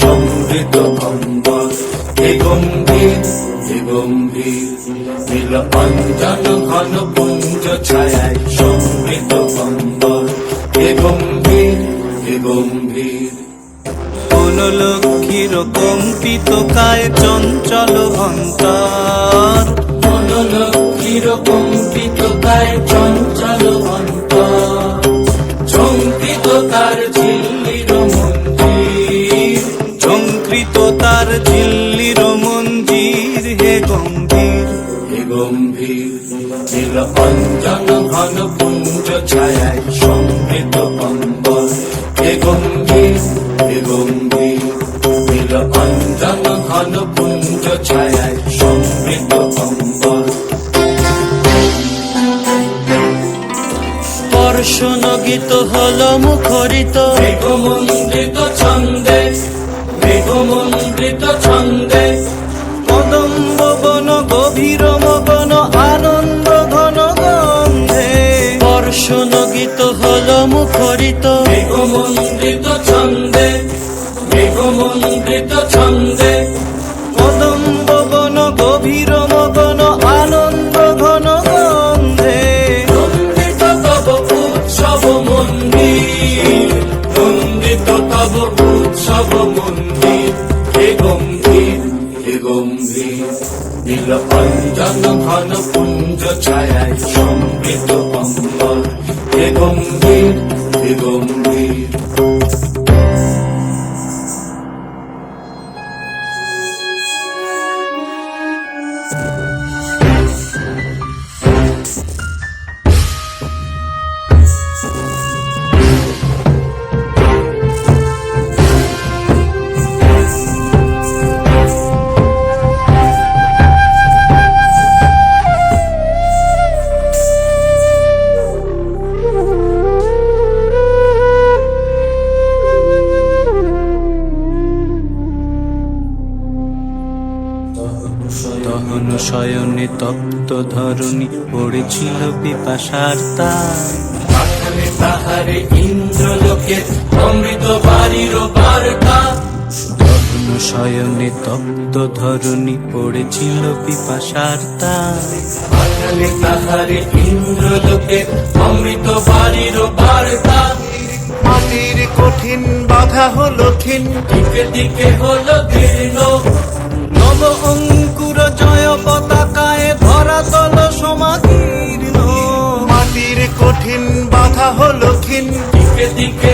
সমৃদ্ধ অম্বর। হে গম্ভীর, হে গম্ভীর, নীল অঞ্জন ঘন পুঞ্জ ছায়ায় সমৃদ্ধ অম্বর। হে গম্ভীর, হে গম্ভীর। কোন লক্ষ্মীর কম্পিত কায় চঞ্চল অন্তর, কোন লক্ষ্মীর কম্পিত কায় চঞ্চল অন্তর। ঝঙ্কৃত তার ঝিল্লির মঞ্জির, ঝঙ্কৃত তার ঝিল্লির মঞ্জির। হে গম্ভীর, হে গম্ভীর, নীল অঞ্জন ঘন পুঞ্জ ছায়ায় সমৃদ্ধ অম্বর। হে গম্ভীর, হে গম্ভীর, নীল অঞ্জন ঘন পুঞ্জ ছায়ায় সমৃদ্ধ অম্বর। বর্ষণ গীত হল মুখরিত, মেঘমন্ডিত ছন্দে, মেঘমন্ডিত ছন্দে। কদম্ব বন গভীর মগন আনন্দ ঘন গন্ধে। বর্ষণ গীত হল মুখরিত, মেঘমন্ডিত ছন্দে, মেঘমন্ডিত ছন্দে। কদম্ব বন গভীর মগন আনন্দ ঘন গন্ধে। নন্দিত তব উৎসব মন্দির, নন্দিত তব উৎসব মন্দির। হে গম্ভীর, হে গম্ভীর, নীল অঞ্জন ঘন পুঞ্জ ছায়ায় সমৃদ্ধ অম্বর। হে গম্ভীর, হে গম্ভীর। দহন শয়নে তপ্ত ধরণী পড়েছিল পিপাসার তার। পাঠালে তাহারে ইন্দ্রলোকে অমৃত বাড়ির বার্তা। দহন শয়নে তপ্ত ধরণী পড়েছিল পিপাসার তার। পাঠালে তাহারে ইন্দ্রলোকে অমৃত বাড়ির বার্তা। মাটির কঠিন বাধা হলো ক্ষীণ, দিকে দিকে হলো দীর্ণ, নব অঙ্কুর জয় পতাকায় ধরাতল সমাকীর্ণ। মাটির কঠিন বাধা হলো ক্ষীণ, দিকে দিকে